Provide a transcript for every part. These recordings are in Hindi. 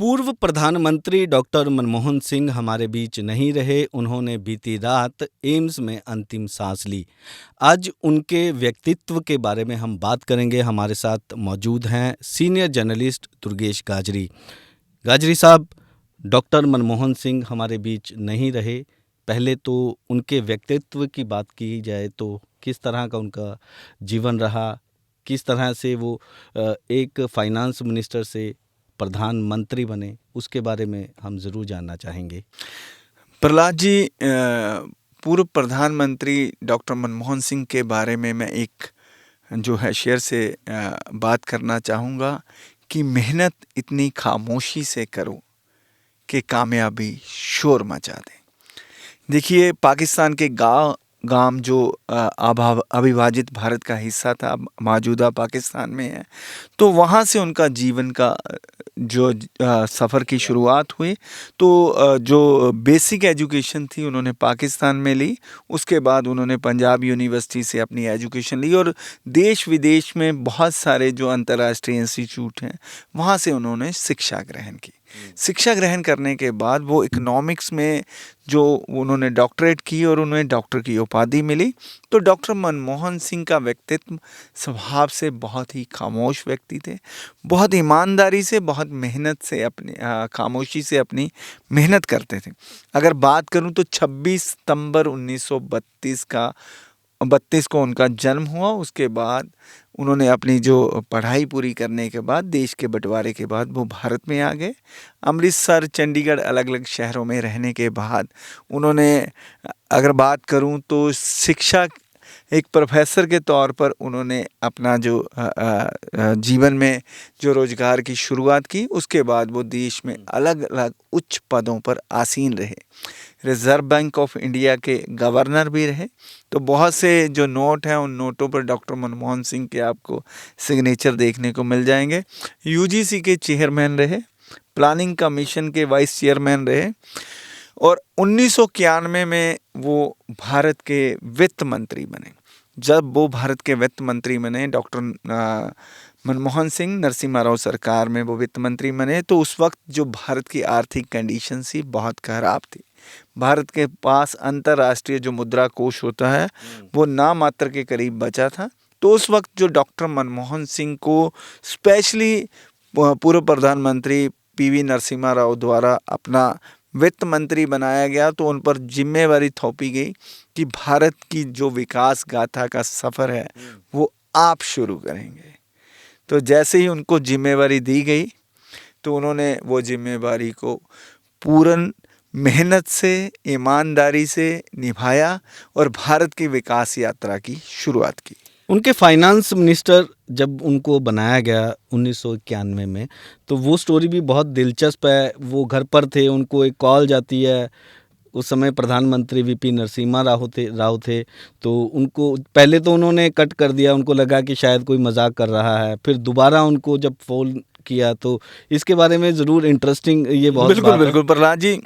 पूर्व प्रधानमंत्री डॉक्टर मनमोहन सिंह हमारे बीच नहीं रहे। उन्होंने बीती रात एम्स में अंतिम सांस ली। आज उनके व्यक्तित्व के बारे में हम बात करेंगे। हमारे साथ मौजूद हैं सीनियर जर्नलिस्ट दुर्गेश गाजरी। गाजरी साहब, डॉक्टर मनमोहन सिंह हमारे बीच नहीं रहे। पहले तो उनके व्यक्तित्व की बात की जाए तो किस तरह का उनका जीवन रहा, किस तरह से वो एक फाइनेंस मिनिस्टर से प्रधानमंत्री बने, उसके बारे में हम ज़रूर जानना चाहेंगे। प्रहलाद जी, पूर्व प्रधानमंत्री डॉक्टर मनमोहन सिंह के बारे में मैं एक जो है शेयर से बात करना चाहूँगा कि मेहनत इतनी खामोशी से करो कि कामयाबी शोर मचा दे। देखिए, पाकिस्तान के गांव जो अविभाजित भारत का हिस्सा था, मौजूदा पाकिस्तान में है, तो वहाँ से उनका जीवन का जो सफ़र की शुरुआत हुई। तो जो बेसिक एजुकेशन थी उन्होंने पाकिस्तान में ली। उसके बाद उन्होंने पंजाब यूनिवर्सिटी से अपनी एजुकेशन ली और देश विदेश में बहुत सारे जो अंतर्राष्ट्रीय इंस्टीट्यूट हैं वहाँ से उन्होंने शिक्षा ग्रहण की। शिक्षा ग्रहण करने के बाद वो इकोनॉमिक्स में जो उन्होंने डॉक्टरेट की और उन्हें डॉक्टर की उपाधि मिली। तो डॉक्टर मनमोहन सिंह का व्यक्तित्व स्वभाव से बहुत ही खामोश व्यक्ति थे। बहुत ईमानदारी से, बहुत मेहनत से, अपनी खामोशी से अपनी मेहनत करते थे। अगर बात करूं तो 26 सितंबर 1932 को उनका जन्म हुआ। उसके बाद उन्होंने अपनी जो पढ़ाई पूरी करने के बाद, देश के बंटवारे के बाद, वो भारत में आ गए। अमृतसर, चंडीगढ़, अलग अलग शहरों में रहने के बाद उन्होंने, अगर बात करूं तो शिक्षा एक प्रोफेसर के तौर पर उन्होंने अपना जो जीवन में जो रोजगार की शुरुआत की। उसके बाद वो देश में अलग अलग उच्च पदों पर आसीन रहे। रिजर्व बैंक ऑफ इंडिया के गवर्नर भी रहे। तो बहुत से जो नोट हैं उन नोटों पर डॉक्टर मनमोहन सिंह के आपको सिग्नेचर देखने को मिल जाएंगे। यूजीसी के चेयरमैन रहे, प्लानिंग कमीशन के वाइस चेयरमैन रहे और 1991 में वो भारत के वित्त मंत्री बने। जब वो भारत के वित्त मंत्री बने, डॉक्टर मनमोहन सिंह, नरसिम्हा राव सरकार में वो वित्त मंत्री बने, तो उस वक्त जो भारत की आर्थिक कंडीशन थी बहुत खराब थी। भारत के पास अंतर्राष्ट्रीय जो मुद्रा कोष होता है वो नामात्र के करीब बचा था। तो उस वक्त जो डॉक्टर मनमोहन सिंह को स्पेशली पूर्व प्रधानमंत्री पीवी नरसिम्हा राव द्वारा अपना वित्त मंत्री बनाया गया, तो उन पर जिम्मेवारी थोपी गई कि भारत की जो विकास गाथा का सफ़र है वो आप शुरू करेंगे। तो जैसे ही उनको जिम्मेवारी दी गई तो उन्होंने वो जिम्मेवारी को पूर्ण मेहनत से, ईमानदारी से निभाया और भारत की विकास यात्रा की शुरुआत की। उनके फाइनेंस मिनिस्टर जब उनको बनाया गया 1991 में, तो वो स्टोरी भी बहुत दिलचस्प है। वो घर पर थे, उनको एक कॉल जाती है। उस समय प्रधानमंत्री वीपी नरसिम्हा राव थे। तो उनको पहले तो उन्होंने कट कर दिया, उनको लगा कि शायद कोई मजाक कर रहा है। फिर दोबारा उनको जब फ़ोन किया तो इसके बारे में ज़रूर इंटरेस्टिंग ये बहुत बिल्कुल प्रहलाद जी,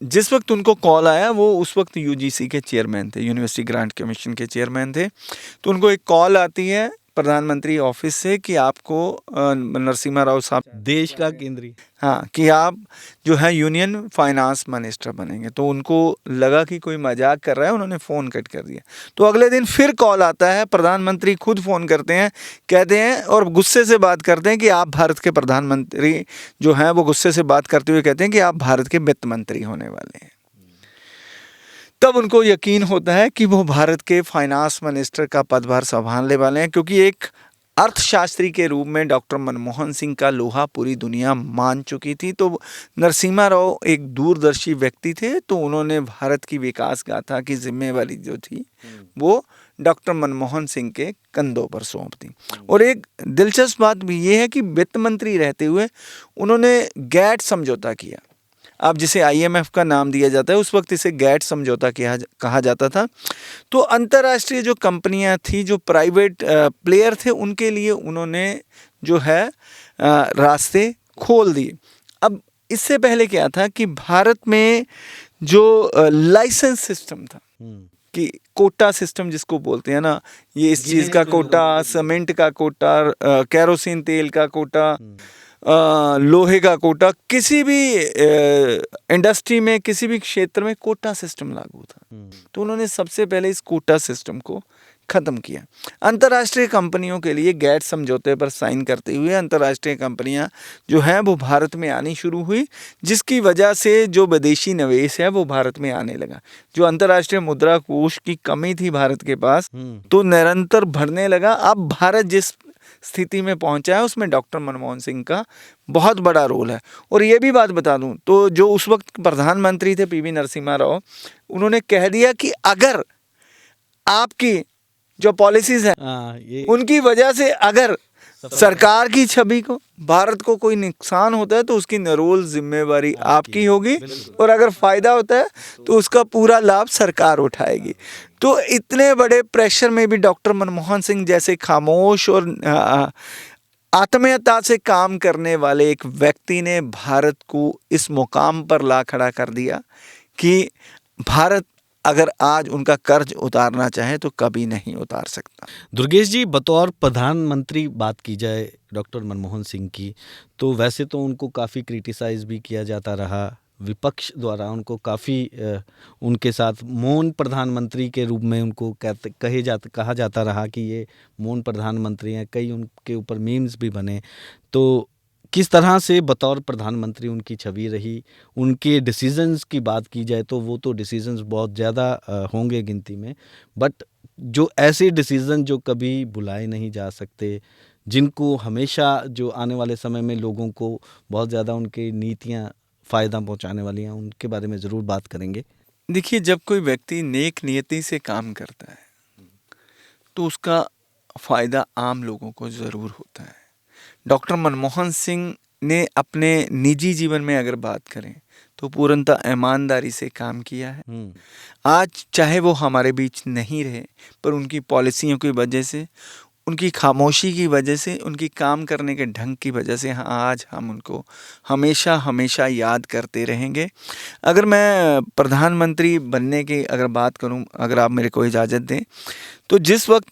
जिस वक्त उनको कॉल आया वो उस वक्त यूजीसी के चेयरमैन थे, यूनिवर्सिटी ग्रांट कमीशन के चेयरमैन थे। तो उनको एक कॉल आती है प्रधानमंत्री ऑफिस से कि आपको नरसिम्हा राव साहब, देश का केंद्रीय, हाँ, कि आप जो है यूनियन फाइनेंस मिनिस्टर बनेंगे। तो उनको लगा कि कोई मजाक कर रहा है, उन्होंने फ़ोन कट कर दिया। तो अगले दिन फिर कॉल आता है, प्रधानमंत्री खुद फ़ोन करते हैं, कहते हैं और गुस्से से बात करते हैं कि आप भारत के प्रधानमंत्री जो हैं वो गुस्से से बात करते हुए कहते हैं कि आप भारत के वित्त मंत्री होने वाले हैं। तब उनको यकीन होता है कि वो भारत के फाइनेंस मिनिस्टर का पदभार संभालने वाले हैं, क्योंकि एक अर्थशास्त्री के रूप में डॉक्टर मनमोहन सिंह का लोहा पूरी दुनिया मान चुकी थी। तो नरसिम्हा राव एक दूरदर्शी व्यक्ति थे, तो उन्होंने भारत की विकास गाथा की जिम्मेवारी जो थी वो डॉक्टर मनमोहन सिंह के कंधों पर सौंप दी। और एक दिलचस्प बात भी ये है कि वित्त मंत्री रहते हुए उन्होंने गैट समझौता किया। अब जिसे IMF का नाम दिया जाता है, उस वक्त इसे गैट समझौता कहा जाता था। तो अंतर्राष्ट्रीय जो कंपनियां थी, जो प्राइवेट प्लेयर थे, उनके लिए उन्होंने जो है रास्ते खोल दिए। अब इससे पहले क्या था कि भारत में जो लाइसेंस सिस्टम था, कि कोटा सिस्टम जिसको बोलते हैं ना, ये इस चीज़ का कोटा, सीमेंट का कोटा, कैरोसिन तेल का कोटा, लोहे का कोटा, किसी भी इंडस्ट्री में, किसी भी क्षेत्र में कोटा सिस्टम लागू था। तो उन्होंने सबसे पहले इस कोटा सिस्टम को ख़त्म किया। अंतर्राष्ट्रीय कंपनियों के लिए गैट समझौते पर साइन करते हुए अंतर्राष्ट्रीय कंपनियां जो हैं वो भारत में आनी शुरू हुई, जिसकी वजह से जो विदेशी निवेश है वो भारत में आने लगा। जो अंतर्राष्ट्रीय मुद्रा कोष की कमी थी भारत के पास, तो निरंतर बढ़ने लगा। अब भारत जिस स्थिति में पहुंचा है उसमें डॉक्टर मनमोहन सिंह का बहुत बड़ा रोल है। और ये भी बात बता दूं तो जो उस वक्त प्रधानमंत्री थे पीवी नरसिम्हा राव, उन्होंने कह दिया कि अगर आपकी जो पॉलिसीज हैं उनकी वजह से अगर सरकार की छवि को, भारत को कोई नुकसान होता है तो उसकी निरोल जिम्मेवारी आपकी होगी, और अगर फायदा होता है तो उसका पूरा लाभ सरकार उठाएगी। तो इतने बड़े प्रेशर में भी डॉक्टर मनमोहन सिंह जैसे खामोश और आत्मीयता से काम करने वाले एक व्यक्ति ने भारत को इस मुकाम पर ला खड़ा कर दिया कि भारत अगर आज उनका कर्ज उतारना चाहे तो कभी नहीं उतार सकता। दुर्गेश जी, बतौर प्रधानमंत्री बात की जाए डॉक्टर मनमोहन सिंह की, तो वैसे तो उनको काफ़ी क्रिटिसाइज़ भी किया जाता रहा, विपक्ष द्वारा उनको काफ़ी उनके साथ मौन प्रधानमंत्री के रूप में उनको कहा जाता रहा कि ये मौन प्रधानमंत्री हैं। कई उनके ऊपर मीम्स भी बने। तो किस तरह से बतौर प्रधानमंत्री उनकी छवि रही? उनके डिसीजंस की बात की जाए तो वो तो डिसीजंस बहुत ज़्यादा होंगे गिनती में, बट जो ऐसे डिसीजन जो कभी भुलाए नहीं जा सकते, जिनको हमेशा जो आने वाले समय में लोगों को बहुत ज़्यादा उनकी नीतियाँ फ़ायदा पहुंचाने वाली हैं, उनके बारे में ज़रूर बात करेंगे। देखिए, जब कोई व्यक्ति नेक नियति से काम करता है तो उसका फ़ायदा आम लोगों को ज़रूर होता है। डॉक्टर मनमोहन सिंह ने अपने निजी जीवन में अगर बात करें तो पूर्णतः ईमानदारी से काम किया है। आज चाहे वो हमारे बीच नहीं रहे, पर उनकी पॉलिसियों की वजह से, उनकी खामोशी की वजह से, उनकी काम करने के ढंग की वजह से आज हम उनको हमेशा हमेशा याद करते रहेंगे। अगर मैं प्रधानमंत्री बनने की अगर बात करूं, अगर आप मेरे को इजाज़त दें, तो जिस वक्त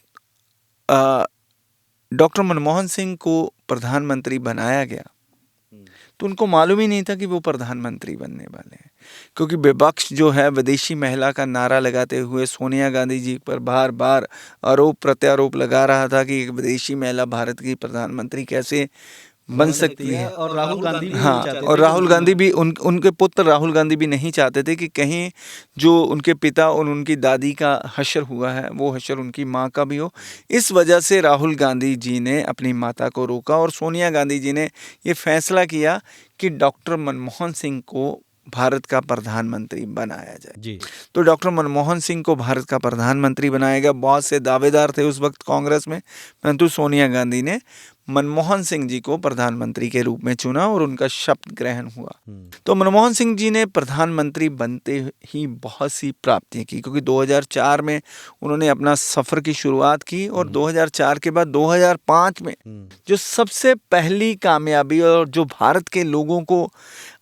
डॉक्टर मनमोहन सिंह को प्रधानमंत्री बनाया गया तो उनको मालूम ही नहीं था कि वो प्रधानमंत्री बनने वाले हैं, क्योंकि विपक्ष जो है विदेशी महिला का नारा लगाते हुए सोनिया गांधी जी पर बार बार आरोप प्रत्यारोप लगा रहा था कि एक विदेशी महिला भारत की प्रधानमंत्री कैसे बन सकती है। और राहुल गांधी भी हाँ, और राहुल गांधी भी उनके पुत्र राहुल गांधी भी नहीं चाहते थे कि कहीं जो उनके पिता और उनकी दादी का हश्र हुआ है वो हश्र उनकी माँ का भी हो। इस वजह से राहुल गांधी जी ने अपनी माता को रोका और सोनिया गांधी जी ने ये फैसला किया कि डॉक्टर मनमोहन सिंह को भारत का प्रधानमंत्री बनाया जाए जी। तो डॉक्टर मनमोहन सिंह को भारत का प्रधानमंत्री बनाया गया। बहुत से दावेदार थे उस वक्त कांग्रेस में, परंतु सोनिया गांधी ने मनमोहन सिंह जी को प्रधानमंत्री के रूप में चुना और उनका शपथ ग्रहण हुआ। तो मनमोहन सिंह जी ने प्रधानमंत्री बनते ही बहुत सी प्राप्तियां की, क्योंकि 2004 में उन्होंने अपना सफ़र की शुरुआत की और 2004 के बाद 2005 में जो सबसे पहली कामयाबी और जो भारत के लोगों को,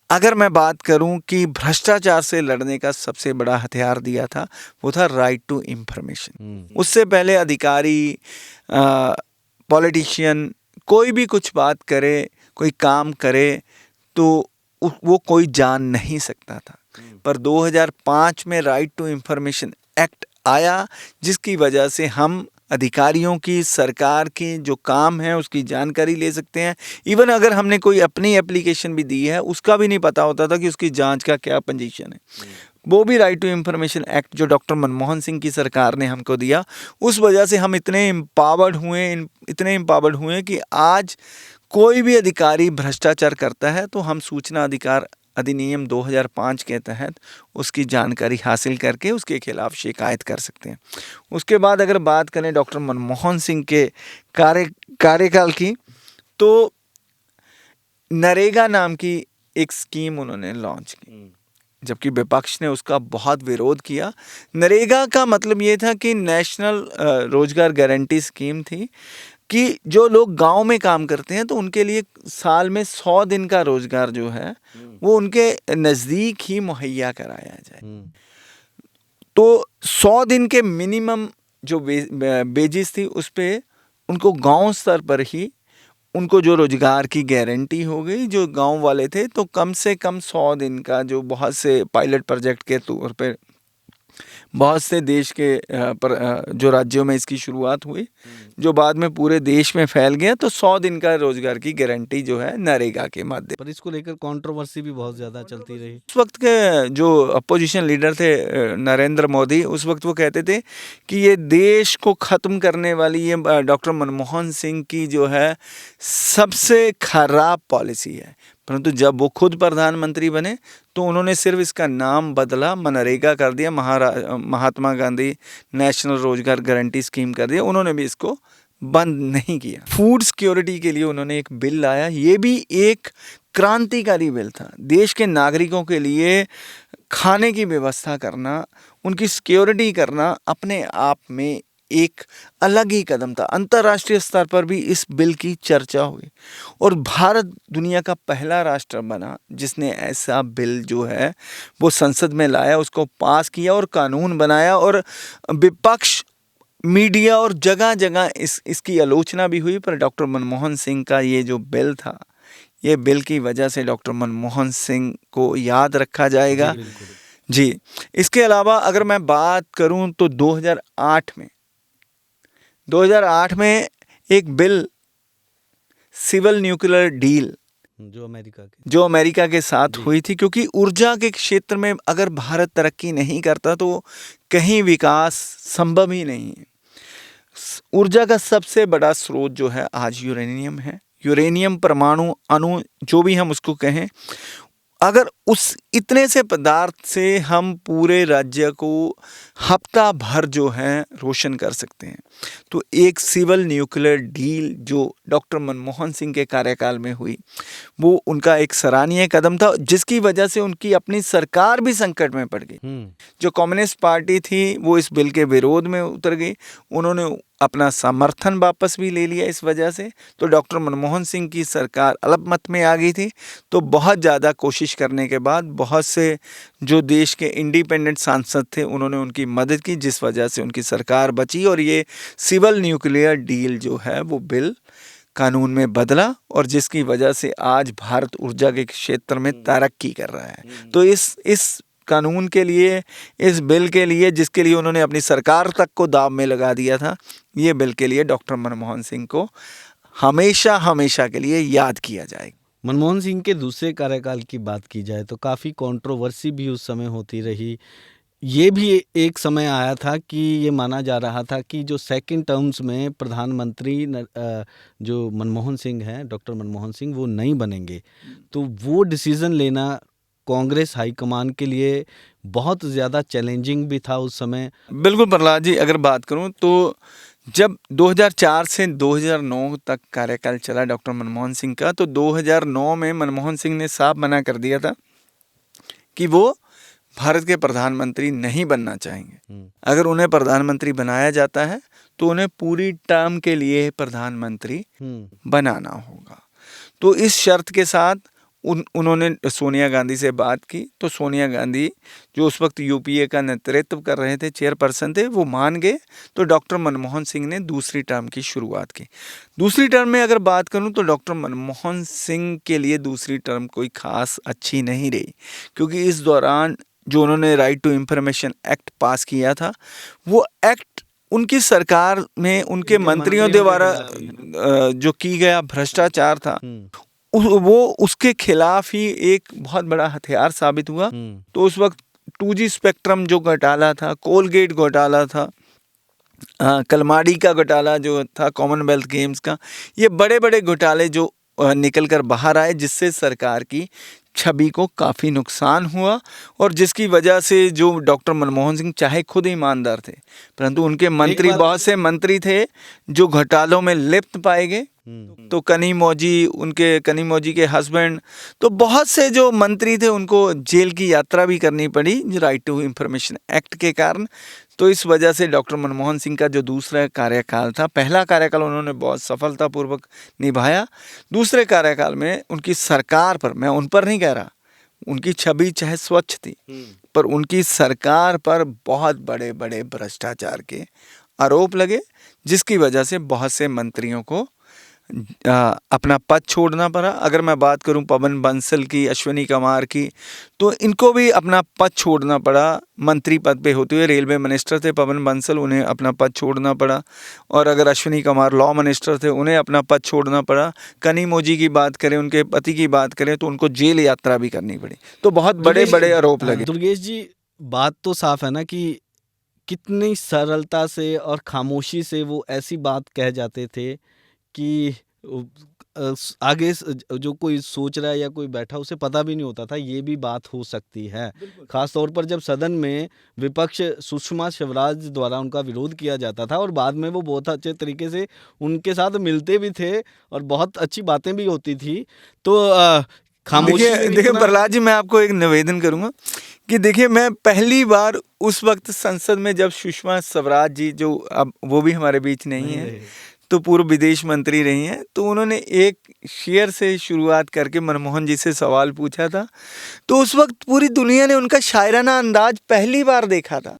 अगर मैं बात करूं कि भ्रष्टाचार से लड़ने का सबसे बड़ा हथियार दिया था, वो था राइट टू इंफॉर्मेशन। उससे पहले अधिकारी, पॉलिटिशियन कोई भी कुछ बात करे, कोई काम करे तो वो कोई जान नहीं सकता था। पर 2005 में राइट टू इंफॉर्मेशन एक्ट आया, जिसकी वजह से हम अधिकारियों की, सरकार की जो काम है उसकी जानकारी ले सकते हैं। इवन अगर हमने कोई अपनी एप्लीकेशन भी दी है उसका भी नहीं पता होता था कि उसकी जांच का क्या पोजीशन है। वो भी राइट टू इंफॉर्मेशन एक्ट जो डॉक्टर मनमोहन सिंह की सरकार ने हमको दिया, उस वजह से हम इतने एम्पावर्ड हुए कि आज कोई भी अधिकारी भ्रष्टाचार करता है तो हम सूचना अधिकार अधिनियम 2005 के तहत उसकी जानकारी हासिल करके उसके खिलाफ शिकायत कर सकते हैं। उसके बाद अगर बात करें डॉक्टर मनमोहन सिंह के कार्यकाल की, तो नरेगा नाम की एक स्कीम उन्होंने लॉन्च की, जबकि विपक्ष ने उसका बहुत विरोध किया। नरेगा का मतलब ये था कि नेशनल रोजगार गारंटी स्कीम थी कि जो लोग गांव में काम करते हैं तो उनके लिए साल में 100 दिन का रोजगार जो है वो उनके नज़दीक ही मुहैया कराया जाए। तो 100 दिन के मिनिमम जो बेजिस थी उस पे उनको गांव स्तर पर ही उनको जो रोजगार की गारंटी हो गई, जो गांव वाले थे तो कम से कम 100 दिन का जो बहुत से पायलट प्रोजेक्ट के तौर पे बहुत से देश के जो राज्यों में इसकी शुरुआत हुई, जो बाद में पूरे देश में फैल गया, तो 100 दिन का रोजगार की गारंटी जो है नरेगा के माध्यम। पर इसको लेकर कंट्रोवर्सी भी बहुत ज़्यादा चलती रही। उस वक्त के जो अपोजिशन लीडर थे नरेंद्र मोदी, उस वक्त वो कहते थे कि ये देश को ख़त्म करने वाली ये डॉक्टर मनमोहन सिंह की जो है सबसे खराब पॉलिसी है। परंतु जब वो खुद प्रधानमंत्री बने तो उन्होंने सिर्फ इसका नाम बदला, मनरेगा कर दिया, महात्मा गांधी नेशनल रोजगार गारंटी स्कीम कर दिया। उन्होंने भी इसको बंद नहीं किया। फूड सिक्योरिटी के लिए उन्होंने एक बिल लाया, ये भी एक क्रांतिकारी बिल था। देश के नागरिकों के लिए खाने की व्यवस्था करना, उनकी सिक्योरिटी करना अपने आप में एक अलग ही कदम था। अंतर्राष्ट्रीय स्तर पर भी इस बिल की चर्चा हुई और भारत दुनिया का पहला राष्ट्र बना जिसने ऐसा बिल जो है वो संसद में लाया, उसको पास किया और कानून बनाया। और विपक्ष, मीडिया और जगह जगह इसकी आलोचना भी हुई, पर डॉक्टर मनमोहन सिंह का ये जो बिल था, ये बिल की वजह से डॉक्टर मनमोहन सिंह को याद रखा जाएगा। जी, इसके अलावा अगर मैं बात करूं तो 2008 में एक बिल, सिविल न्यूक्लियर डील, जो अमेरिका के साथ हुई थी, क्योंकि ऊर्जा के क्षेत्र में अगर भारत तरक्की नहीं करता तो कहीं विकास संभव ही नहीं है। ऊर्जा का सबसे बड़ा स्रोत जो है आज यूरेनियम है। यूरेनियम, परमाणु अणु, जो भी हम उसको कहें, अगर उस इतने से पदार्थ से हम पूरे राज्य को हफ्ता भर जो है रोशन कर सकते हैं, तो एक सिविल न्यूक्लियर डील जो डॉक्टर मनमोहन सिंह के कार्यकाल में हुई, वो उनका एक सराहनीय कदम था, जिसकी वजह से उनकी अपनी सरकार भी संकट में पड़ गई। जो कम्युनिस्ट पार्टी थी वो इस बिल के विरोध में उतर गई, उन्होंने अपना समर्थन वापस भी ले लिया इस वजह से। तो डॉक्टर मनमोहन सिंह की सरकार अल्पमत में आ गई थी। तो बहुत ज़्यादा कोशिश करने के बाद बहुत से जो देश के इंडिपेंडेंट सांसद थे उन्होंने उनकी मदद की, जिस वजह से उनकी सरकार बची और ये सिविल न्यूक्लियर डील जो है वो बिल कानून में बदला, और जिसकी वजह से आज भारत ऊर्जा के क्षेत्र में तरक्की कर रहा है। तो इस कानून के लिए, इस बिल के लिए, जिसके लिए उन्होंने अपनी सरकार तक को दांव में लगा दिया था, ये बिल के लिए डॉक्टर मनमोहन सिंह को हमेशा हमेशा के लिए याद किया जाएगा। मनमोहन सिंह के दूसरे कार्यकाल की बात की जाए तो काफ़ी कंट्रोवर्सी भी उस समय होती रही। ये भी एक समय आया था कि ये माना जा रहा था कि जो सेकंड टर्म्स में प्रधानमंत्री जो मनमोहन सिंह हैं, डॉक्टर मनमोहन सिंह, वो नहीं बनेंगे। तो वो डिसीज़न लेना कांग्रेस हाईकमान के लिए बहुत ज़्यादा चैलेंजिंग भी था उस समय। बिल्कुल प्रहलाद जी, अगर बात करूं तो जब 2004 से 2009 तक कार्यकाल चला डॉक्टर मनमोहन सिंह का, तो 2009 में मनमोहन सिंह ने साफ मना कर दिया था कि वो भारत के प्रधानमंत्री नहीं बनना चाहेंगे। अगर उन्हें प्रधानमंत्री बनाया जाता है तो उन्हें पूरी टर्म के लिए प्रधानमंत्री बनाना होगा। तो इस शर्त के साथ उन्होंने सोनिया गांधी से बात की, तो सोनिया गांधी जो उस वक्त यूपीए का नेतृत्व कर रहे थे, चेयरपर्सन थे, वो मान गए। तो डॉक्टर मनमोहन सिंह ने दूसरी टर्म की शुरुआत की। दूसरी टर्म में अगर बात करूं तो डॉक्टर मनमोहन सिंह के लिए दूसरी टर्म कोई खास अच्छी नहीं रही, क्योंकि इस दौरान जो उन्होंने right to information act pass किया था, वो एक्ट उनकी सरकार में उनके मंत्रियों द्वारा जो की गया भ्रष्टाचार था, वो उसके खिलाफ ही एक बहुत बड़ा हथियार साबित हुआ। तो उस वक्त 2G स्पेक्ट्रम जो घोटाला था, कोलगेट घोटाला था, कलमाडी का घोटाला जो था, कॉमनवेल्थ गेम्स का, ये बड़े बड़े घोटाले जो निकल कर बाहर आए, जिससे सरकार की छवि को काफ़ी नुकसान हुआ, और जिसकी वजह से जो डॉक्टर मनमोहन सिंह चाहे खुद ईमानदार थे, परंतु उनके मंत्री, बहुत से मंत्री थे जो घोटालों में लिप्त पाए गए। तो कनिमोजी के हस्बैंड, तो बहुत से जो मंत्री थे उनको जेल की यात्रा भी करनी पड़ी राइट टू इंफॉर्मेशन एक्ट के कारण। तो इस वजह से डॉक्टर मनमोहन सिंह का जो दूसरा कार्यकाल था, पहला कार्यकाल उन्होंने बहुत सफलतापूर्वक निभाया, दूसरे कार्यकाल में उनकी सरकार पर, मैं उन पर नहीं कह रहा, उनकी छवि चाहे स्वच्छ थी, पर उनकी सरकार पर बहुत बड़े बड़े भ्रष्टाचार के आरोप लगे, जिसकी वजह से बहुत से मंत्रियों को अपना पद छोड़ना पड़ा। अगर मैं बात करूं पवन बंसल की, अश्विनी कुमार की, तो इनको भी अपना पद छोड़ना पड़ा। मंत्री पद पे होते हुए रेलवे मिनिस्टर थे पवन बंसल, उन्हें अपना पद छोड़ना पड़ा। और अगर अश्विनी कुमार लॉ मिनिस्टर थे, उन्हें अपना पद छोड़ना पड़ा। कनिमोझी की बात करें, उनके पति की बात करें, तो उनको जेल यात्रा भी करनी पड़ी। तो बहुत बड़े बड़े आरोप लगे। दुर्गेश जी, बात तो साफ है ना कि कितनी सरलता से और खामोशी से वो ऐसी बात कह जाते थे कि आगे जो कोई सोच रहा है या कोई बैठा उसे पता भी नहीं होता था ये भी बात हो सकती है। खास तौर पर जब सदन में विपक्ष सुषमा स्वराज द्वारा उनका विरोध किया जाता था और बाद में वो बहुत अच्छे तरीके से उनके साथ मिलते भी थे और बहुत अच्छी बातें भी होती थी। तो खामोशी देखिए प्रहलाद जी, मैं आपको एक निवेदन करूंगा कि देखिए, मैं पहली बार उस वक्त संसद में जब सुषमा स्वराज जी, जो अब वो भी हमारे बीच नहीं है, तो पूर्व विदेश मंत्री रही हैं, तो उन्होंने एक शेर से शुरुआत करके मनमोहन जी से सवाल पूछा था। तो उस वक्त पूरी दुनिया ने उनका शायराना अंदाज पहली बार देखा था।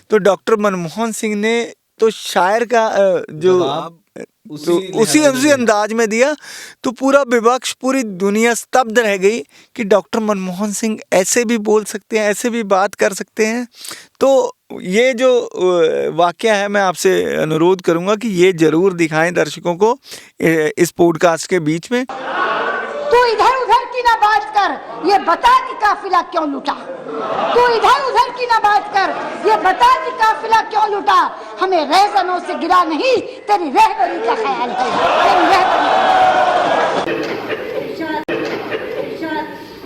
तो डॉक्टर मनमोहन सिंह ने तो शायर का जो उसी अंदाज में दिया, तो पूरा विपक्ष, पूरी दुनिया स्तब्ध रह गई कि डॉक्टर मनमोहन सिंह ऐसे भी बोल सकते हैं, ऐसे भी बात कर सकते हैं। तो ये जो वाकया है, मैं आपसे अनुरोध करूंगा कि ये जरूर दिखाएं दर्शकों को इस पॉडकास्ट के बीच में। तू इधर उधर की ना बात कर, ये बता कि काफिला क्यों लूटा। तू इधर उधर की ना बात कर, ये बता कि काफिला क्यों लूटा। हमें रहजनों से गिरा नहीं, तेरी रहबरी का ख्याल है, तेरी रहबरी।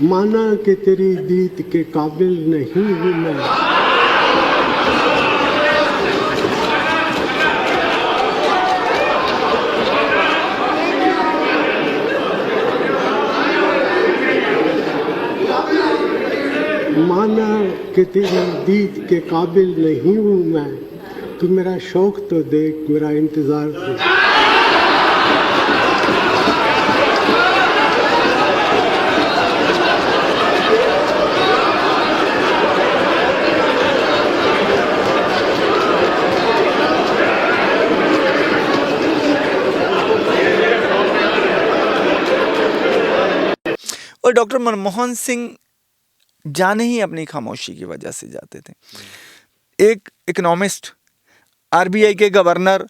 माना कि तेरी दीद के काबिल नहीं हूँ मैं। माना कि तेरी दीद के काबिल नहीं हूँ मैं, तू मेरा शौक तो देख, मेरा इंतजार देख। और डॉक्टर मनमोहन सिंह जाने ही अपनी खामोशी की वजह से जाते थे। एक इकोनॉमिस्ट, आरबीआई के गवर्नर,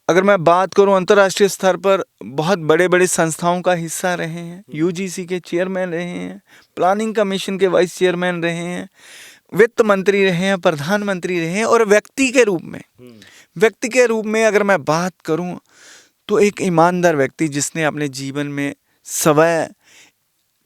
अगर मैं बात करूं अंतर्राष्ट्रीय स्तर पर बहुत बड़े बड़े संस्थाओं का हिस्सा रहे हैं, यूजीसी के चेयरमैन रहे हैं, प्लानिंग कमीशन के वाइस चेयरमैन रहे हैं, वित्त मंत्री रहे हैं, प्रधानमंत्री रहे हैं। और व्यक्ति के रूप में अगर मैं बात करूं तो एक ईमानदार व्यक्ति जिसने अपने जीवन में सवै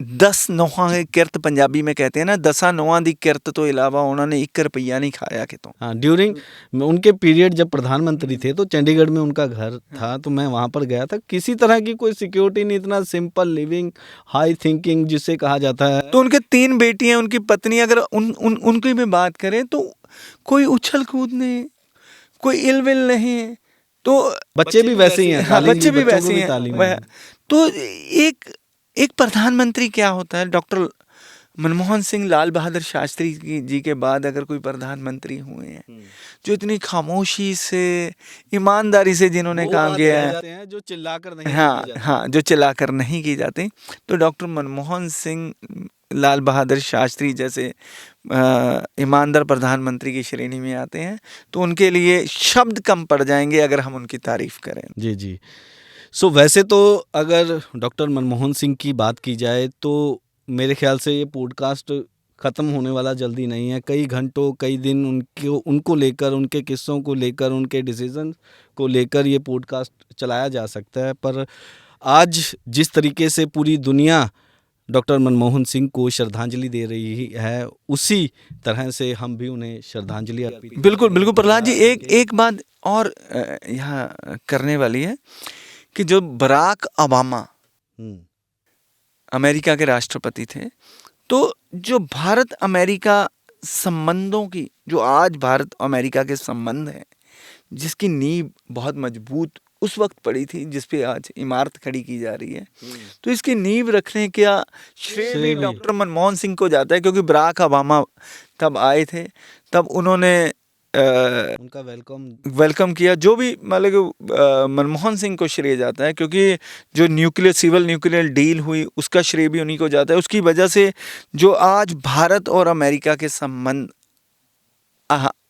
10 नौहां की किरत, पंजाबी में कहते हैं ना, 10 नौहां दी किरत तो इलावा उन्होंने 1 रुपया नहीं खाया कितों। हाँ, ड्यूरिंग उनके पीरियड जब प्रधानमंत्री थे तो चंडीगढ़ में उनका घर था, तो मैं वहाँ पर गया था। किसी तरह की कोई सिक्योरिटी नहीं, इतना सिंपल लिविंग, हाई थिंकिंग जिसे कहा जाता है। तो उनके 3 बेटियां, उनकी पत्नी, अगर उनकी भी बात करें तो कोई उछल कूद नहीं, कोई इलविल नहीं। तो बच्चे भी वैसे ही हैं। हाँ, बच्चे भी वैसे हैं। तो एक प्रधानमंत्री क्या होता है, डॉक्टर मनमोहन सिंह, लाल बहादुर शास्त्री जी के बाद अगर कोई प्रधानमंत्री हुए हैं जो इतनी खामोशी से, ईमानदारी से जिन्होंने काम किया है, जो चिल्लाकर नहीं, हाँ, जो चिल्लाकर नहीं की जाती, तो डॉक्टर मनमोहन सिंह, लाल बहादुर शास्त्री जैसे ईमानदार प्रधानमंत्री की श्रेणी में आते हैं। तो उनके लिए शब्द कम पड़ जाएंगे अगर हम उनकी तारीफ करें। जी। सो वैसे तो अगर डॉक्टर मनमोहन सिंह की बात की जाए तो मेरे ख्याल से ये पॉडकास्ट ख़त्म होने वाला जल्दी नहीं है। कई घंटों, कई दिन उनको लेकर, उनके किस्सों को लेकर, उनके डिसीजन को लेकर ये पॉडकास्ट चलाया जा सकता है। पर आज जिस तरीके से पूरी दुनिया डॉक्टर मनमोहन सिंह को श्रद्धांजलि दे रही है, उसी तरह से हम भी उन्हें श्रद्धांजलि अर्पित। बिल्कुल प्रहलाद जी, एक बात और यहाँ करने वाली है कि जो बराक ओबामा अमेरिका के राष्ट्रपति थे, तो जो भारत अमेरिका संबंधों की, जो आज भारत अमेरिका के संबंध हैं, जिसकी नींव बहुत मजबूत उस वक्त पड़ी थी, जिस पे आज इमारत खड़ी की जा रही है, तो इसकी नींव रखने का श्रेय भी डॉक्टर मनमोहन सिंह को जाता है। क्योंकि बराक ओबामा तब आए थे, तब उन्होंने उनका वेलकम किया। जो भी मतलब मनमोहन सिंह को श्रेय जाता है, क्योंकि जो सिविल न्यूक्लियर डील हुई उसका श्रेय भी उन्हीं को जाता है। उसकी वजह से जो आज भारत और अमेरिका के संबंध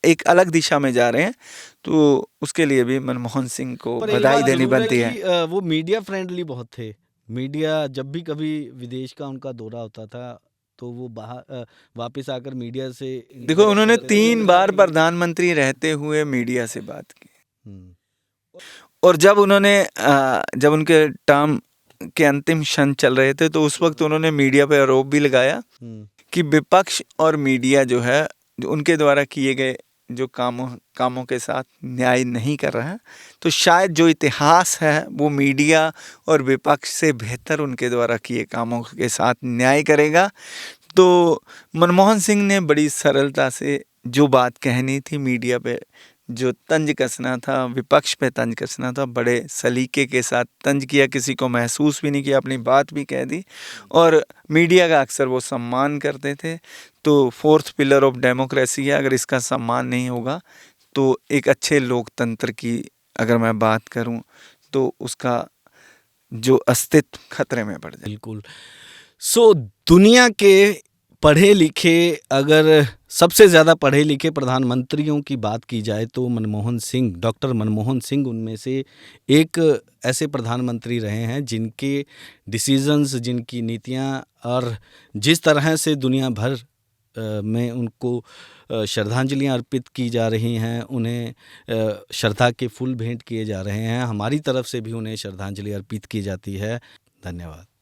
एक अलग दिशा में जा रहे हैं, तो उसके लिए भी मनमोहन सिंह को बधाई देनी बनती है। वो मीडिया फ्रेंडली बहुत थे। मीडिया जब भी कभी विदेश का उनका दौरा होता था तो वो बाहर वापस आकर मीडिया से देखो, उन्होंने 3 बार प्रधानमंत्री रहते हुए मीडिया से बात की। और जब उनके टर्म के अंतिम क्षण चल रहे थे, तो उस वक्त उन्होंने मीडिया पे आरोप भी लगाया कि विपक्ष और मीडिया जो है, जो उनके द्वारा किए गए जो कामों के साथ न्याय नहीं कर रहा है। तो शायद जो इतिहास है वो मीडिया और विपक्ष से बेहतर उनके द्वारा किए कामों के साथ न्याय करेगा। तो मनमोहन सिंह ने बड़ी सरलता से जो बात कहनी थी, मीडिया पे जो तंज कसना था, विपक्ष पे तंज कसना था, बड़े सलीके के साथ तंज किया। किसी को महसूस भी नहीं किया, अपनी बात भी कह दी। और मीडिया का अक्सर वो सम्मान करते थे। तो 4th पिलर ऑफ डेमोक्रेसी है, अगर इसका सम्मान नहीं होगा तो एक अच्छे लोकतंत्र की अगर मैं बात करूं तो उसका जो अस्तित्व खतरे में पड़ जाए। बिल्कुल। दुनिया के पढ़े लिखे, अगर सबसे ज़्यादा पढ़े लिखे प्रधानमंत्रियों की बात की जाए तो डॉक्टर मनमोहन सिंह उनमें से एक ऐसे प्रधानमंत्री रहे हैं जिनके डिसीजंस, जिनकी नीतियां और जिस तरह से दुनिया भर में उनको श्रद्धांजलियां अर्पित की जा रही हैं, उन्हें श्रद्धा के फूल भेंट किए जा रहे हैं, हमारी तरफ से भी उन्हें श्रद्धांजलि अर्पित की जाती है। धन्यवाद।